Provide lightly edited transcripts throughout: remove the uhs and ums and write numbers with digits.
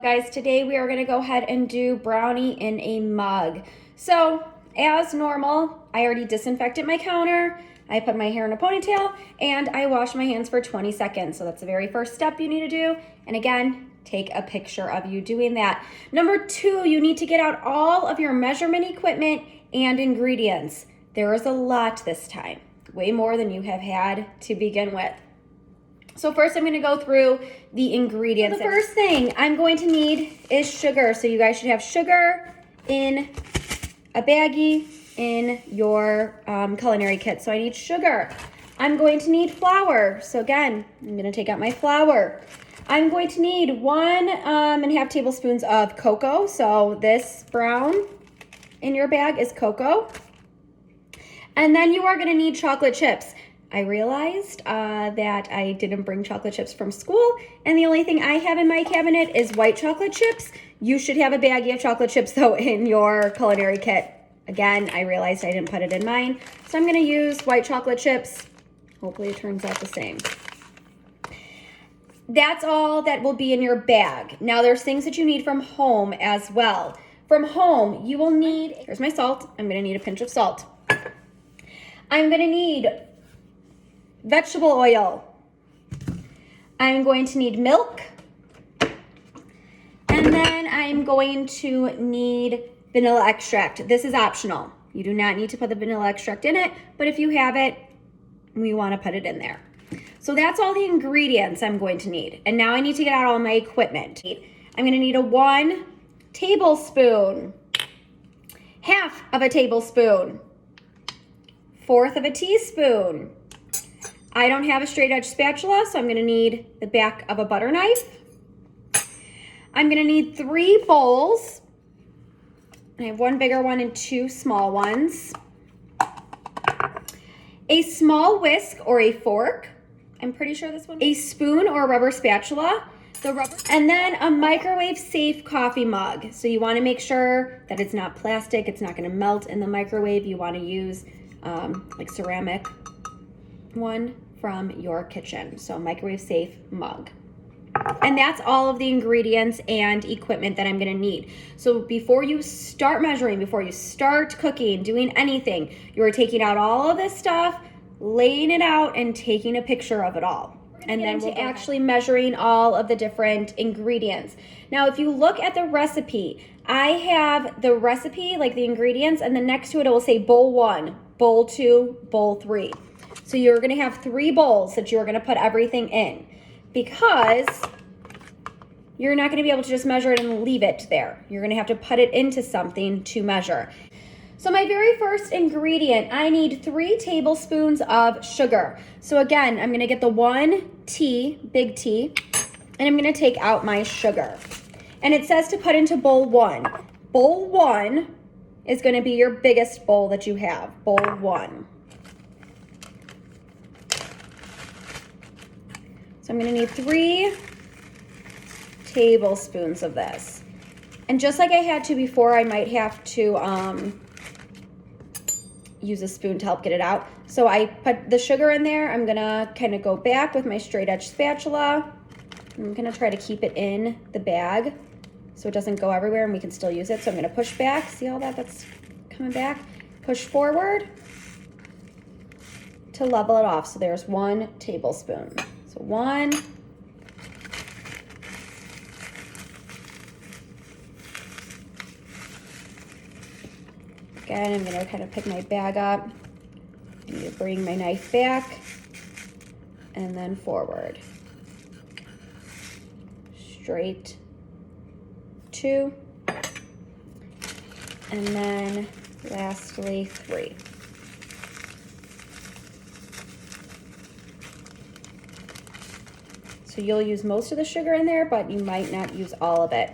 Guys, today we are going to go ahead and do brownie in a mug. So as normal, I already disinfected my counter, I put my hair in a ponytail, and I washed my hands for 20 seconds. So that's the very first step you need to do. And again, take a picture of you doing that. Number 2, you need to get out all of your measurement equipment and ingredients. There is a lot this time, way more than you have had to begin with. So first I'm going to go through the ingredients. So the first thing I'm going to need is sugar. So you guys should have sugar in a baggie in your culinary kit. So I need sugar. I'm going to need flour. So again, I'm going to take out my flour. I'm going to need 1.5 tablespoons of cocoa. So this brown in your bag is cocoa. And then you are going to need chocolate chips. I realized that I didn't bring chocolate chips from school, and the only thing I have in my cabinet is white chocolate chips. You should have a baggie of chocolate chips, though, in your culinary kit. Again, I realized I didn't put it in mine, so I'm going to use white chocolate chips. Hopefully it turns out the same. That's all that will be in your bag. Now, there's things that you need from home as well. From home, you will need, here's my salt. I'm going to need a pinch of salt. I'm going to need vegetable oil. I'm going to need milk. And then I'm going to need vanilla extract. This is optional. You do not need to put the vanilla extract in it, but if you have it, we want to put it in there. So that's all the ingredients I'm going to need. And now I need to get out all my equipment. I'm going to need a 1 tablespoon, half of a tablespoon, 1/4 of a teaspoon. I don't have a straight edge spatula, so I'm going to need the back of a butter knife. I'm going to need 3 bowls. I have 1 bigger one and 2 small ones. A small whisk or a fork. I'm pretty sure this one. A spoon or a rubber spatula. And then a microwave safe coffee mug. So you want to make sure that it's not plastic. It's not going to melt in the microwave. You want to use like ceramic one from your kitchen. So microwave safe mug. And that's all of the ingredients and equipment that I'm going to need. So before you start measuring, before you start cooking, doing anything, you are taking out all of this stuff, laying it out, and taking a picture of it all. And then we'll actually measuring all of the different ingredients. Now, if you look at the recipe, I have the recipe, like the ingredients, and then next to it, it will say bowl 1, bowl 2, bowl 3. So you're going to have 3 bowls that you're going to put everything in, because you're not going to be able to just measure it and leave it there. You're going to have to put it into something to measure. So my very first ingredient, I need 3 tablespoons of sugar. So again, I'm going to get the 1 tea, big T, and I'm going to take out my sugar. And it says to put into bowl 1. Bowl 1 is going to be your biggest bowl that you have, bowl 1. So I'm going to need 3 tablespoons of this. And just like I had to before, I might have to use a spoon to help get it out. So I put the sugar in there. I'm going to kind of go back with my straight edge spatula. I'm going to try to keep it in the bag so it doesn't go everywhere and we can still use it. So I'm going to push back. See all that? That's coming back. Push forward to level it off. So there's 1 tablespoon. So 1. Again, I'm going to kind of pick my bag up. I'm going to bring my knife back and then forward. Straight 2. And then lastly 3. So you'll use most of the sugar in there, but you might not use all of it,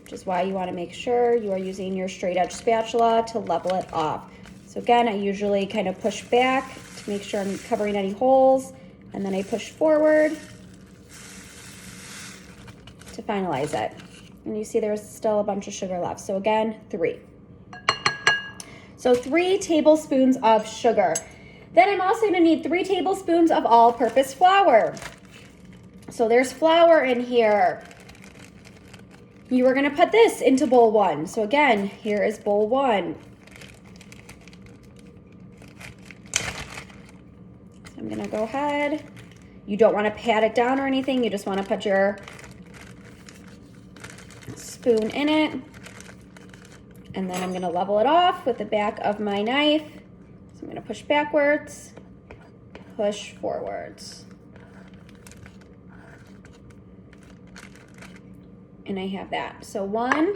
which is why you want to make sure you are using your straight edge spatula to level it off. So again, I usually kind of push back to make sure I'm covering any holes, and then I push forward to finalize it. And you see there's still a bunch of sugar left. So again, 3. So 3 tablespoons of sugar. Then I'm also going to need 3 tablespoons of all-purpose flour. So there's flour in here. you are gonna put this into bowl 1. So again, here is bowl 1. So I'm gonna go ahead. You don't wanna pat it down or anything. You just wanna put your spoon in it. And then I'm gonna level it off with the back of my knife. So I'm gonna push backwards, push forwards. And I have that. So 1,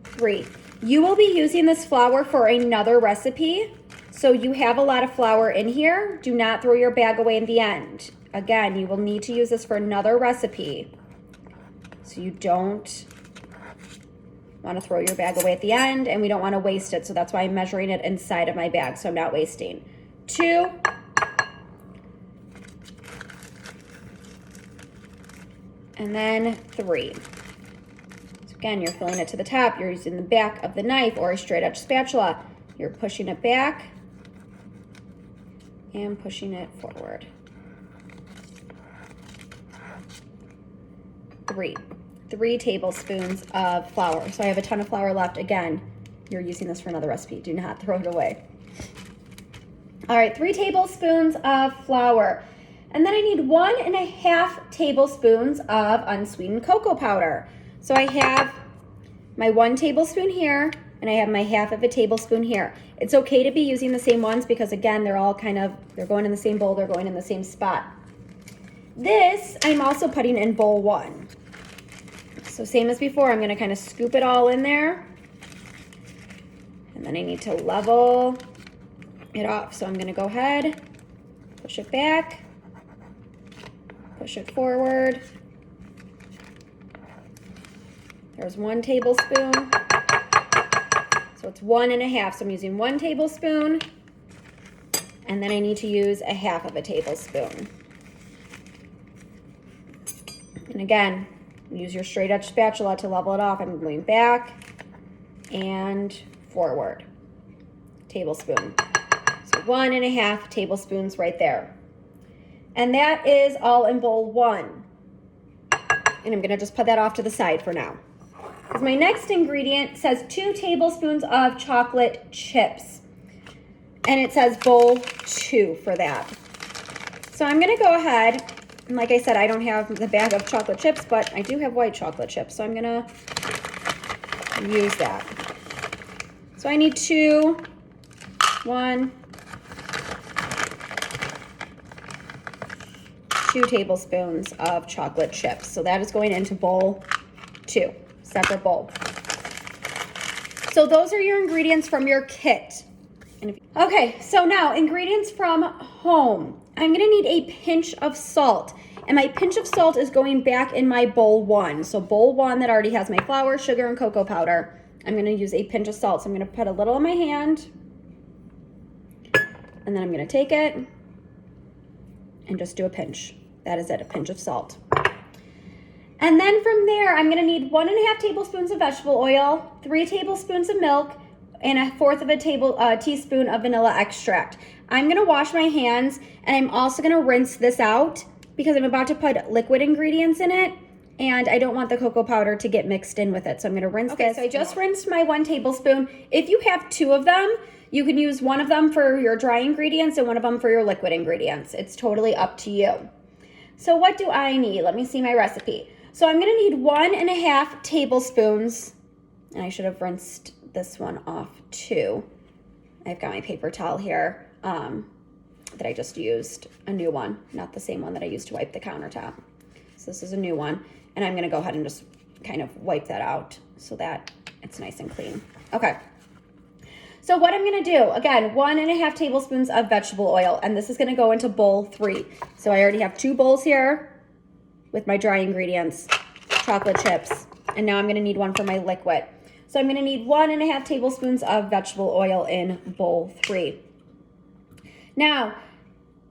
3. You will be using this flour for another recipe. So you have a lot of flour in here. Do not throw your bag away in the end. Again, you will need to use this for another recipe. So you don't want to throw your bag away at the end, and we don't want to waste it. So that's why I'm measuring it inside of my bag, so I'm not wasting. 2. And then 3. So again, you're filling it to the top. You're using the back of the knife or a straight edge spatula. You're pushing it back and pushing it forward. 3 tablespoons of flour. So I have a ton of flour left. Again, you're using this for another recipe. Do not throw it away. All right, 3 tablespoons of flour. And then I need 1.5 tablespoons of unsweetened cocoa powder. So I have my 1 tablespoon here, and I have my 1/2 tablespoon here. It's okay to be using the same ones because again, they're all they're going in the same bowl, they're going in the same spot. This I'm also putting in bowl 1. So same as before, I'm gonna kind of scoop it all in there. And then I need to level it off. So I'm gonna go ahead, push it back, push it forward. There's 1 tablespoon. So it's 1.5. So I'm using 1 tablespoon. And then I need to use 1/2 tablespoon. And again, use your straight edge spatula to level it off. I'm going back and forward. Tablespoon. So 1.5 tablespoons right there. And that is all in bowl 1. And I'm gonna just put that off to the side for now. Because my next ingredient says 2 tablespoons of chocolate chips. And it says bowl 2 for that. So I'm gonna go ahead, and like I said, I don't have the bag of chocolate chips, but I do have white chocolate chips, so I'm gonna use that. So I need 2 tablespoons of chocolate chips. So that is going into bowl 2, separate bowl. So those are your ingredients from your kit. Okay, so now ingredients from home. I'm gonna need a pinch of salt. And my pinch of salt is going back in my bowl 1. So bowl 1 that already has my flour, sugar, and cocoa powder. I'm gonna use a pinch of salt. So I'm gonna put a little in my hand. And then I'm gonna take it and just do a pinch. That is it, a pinch of salt. And then from there, I'm gonna need 1.5 tablespoons of vegetable oil, 3 tablespoons of milk, and 1/4 teaspoon of vanilla extract. I'm gonna wash my hands, and I'm also gonna rinse this out because I'm about to put liquid ingredients in it, and I don't want the cocoa powder to get mixed in with it. So I'm gonna rinse this. So I just rinsed my 1 tablespoon. If you have 2 of them, you can use 1 of them for your dry ingredients and 1 of them for your liquid ingredients. It's totally up to you. So what do I need? Let me see my recipe. So I'm gonna need 1.5 tablespoons, and I should have rinsed this one off too. I've got my paper towel here that I just used, a new one, not the same one that I used to wipe the countertop. So this is a new one, and I'm gonna go ahead and just kind of wipe that out so that it's nice and clean. Okay. So what I'm gonna do, again, 1.5 tablespoons of vegetable oil, and this is gonna go into bowl 3. So I already have 2 bowls here with my dry ingredients, chocolate chips, and now I'm gonna need one for my liquid. So I'm gonna need 1.5 tablespoons of vegetable oil in bowl 3. Now,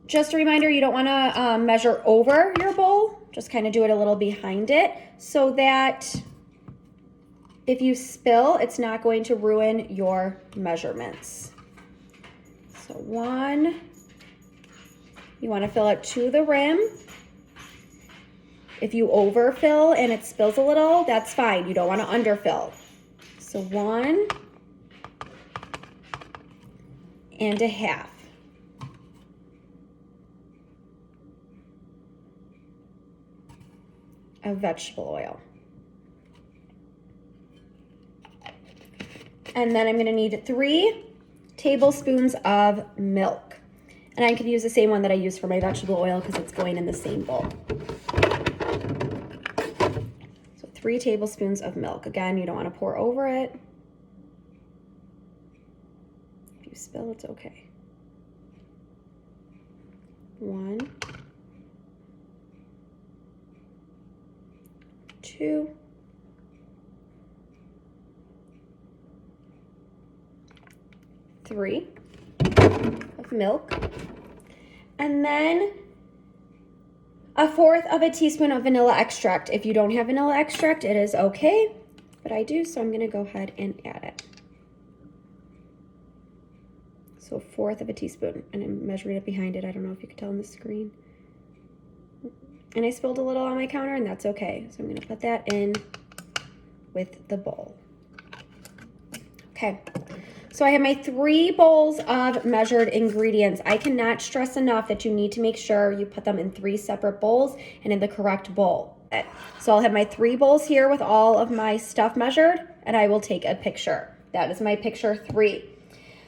just a reminder, you don't wanna measure over your bowl, just kind of do it a little behind it so that if you spill, it's not going to ruin your measurements. So 1, you wanna fill it to the rim. If you overfill and it spills a little, that's fine. You don't want to underfill. So 1.5 of vegetable oil. And then I'm going to need 3 tablespoons of milk. And I could use the same one that I use for my vegetable oil because it's going in the same bowl. So 3 tablespoons of milk. Again, you don't want to pour over it. If you spill, it's okay. 1, 2, 3 of milk, and then 1/4 teaspoon of vanilla extract. If you don't have vanilla extract, it is okay, but I do, so I'm gonna go ahead and add it. So 1/4 teaspoon, and I'm measuring it behind it. I don't know if you can tell on the screen. And I spilled a little on my counter, and that's okay. So I'm gonna put that in with the bowl. Okay. So I have my 3 bowls of measured ingredients. I cannot stress enough that you need to make sure you put them in 3 separate bowls and in the correct bowl. So I'll have my 3 bowls here with all of my stuff measured, and I will take a picture. That is my picture 3.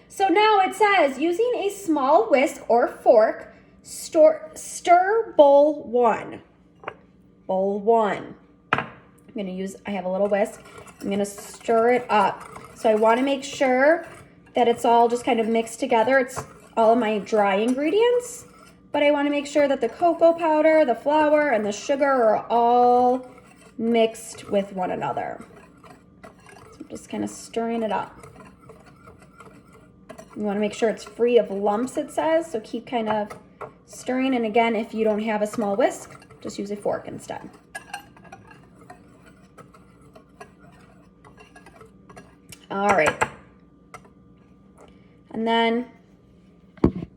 So now it says, using a small whisk or fork, stir bowl 1. Bowl 1. I have a little whisk. I'm gonna stir it up. So I wanna make sure that it's all just kind of mixed together. It's all of my dry ingredients, but I wanna make sure that the cocoa powder, the flour, and the sugar are all mixed with one another. So I'm just kind of stirring it up. You wanna make sure it's free of lumps, it says, so keep kind of stirring. And again, if you don't have a small whisk, just use a fork instead. All right. And then it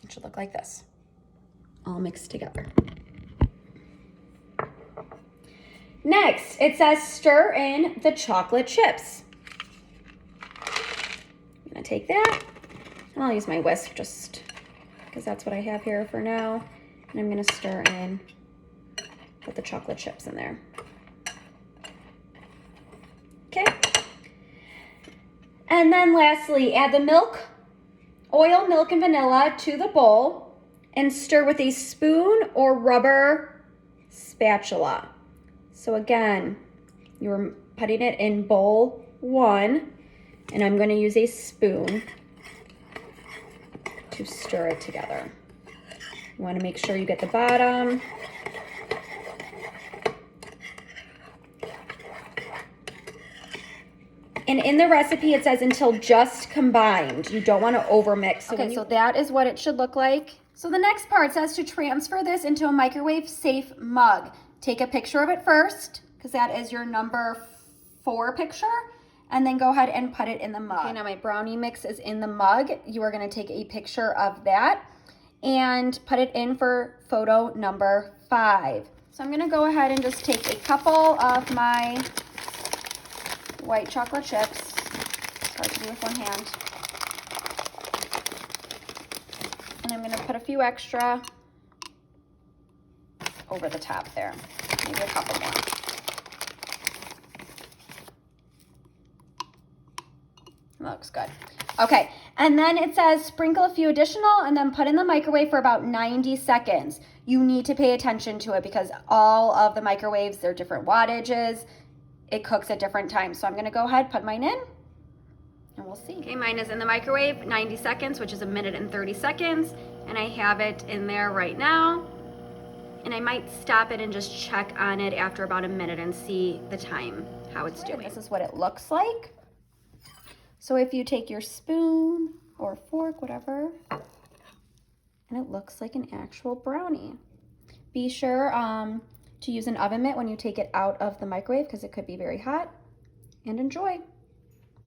should look like this, all mixed together. Next, it says stir in the chocolate chips. I'm gonna take that, and I'll use my whisk just because that's what I have here for now. And I'm gonna stir in, put the chocolate chips in there. Okay. And then lastly, add the milk, oil, milk, and vanilla to the bowl and stir with a spoon or rubber spatula. So again, you're putting it in bowl 1, and I'm going to use a spoon to stir it together. You want to make sure you get the bottom. And in the recipe, it says until just combined. You don't want to overmix. Okay, so that is what it should look like. So the next part says to transfer this into a microwave safe mug. Take a picture of it first, because that is your number 4 picture. And then go ahead and put it in the mug. Okay, now my brownie mix is in the mug. You are going to take a picture of that and put it in for photo number 5. So I'm going to go ahead and just take a couple of my white chocolate chips. It's hard to do with one hand. And I'm going to put a few extra over the top there. Maybe a couple more. Looks good. Okay, and then it says sprinkle a few additional and then put in the microwave for about 90 seconds. You need to pay attention to it because all of the microwaves, they're different wattages. It cooks at different times. So I'm gonna go ahead, put mine in, and we'll see. Okay, mine is in the microwave, 90 seconds, which is 1 minute and 30 seconds. And I have it in there right now. And I might stop it and just check on it after about 1 minute and see the time, how it's doing. This is what it looks like. So if you take your spoon or fork, whatever, and it looks like an actual brownie. Be sure to use an oven mitt when you take it out of the microwave because it could be very hot. And enjoy.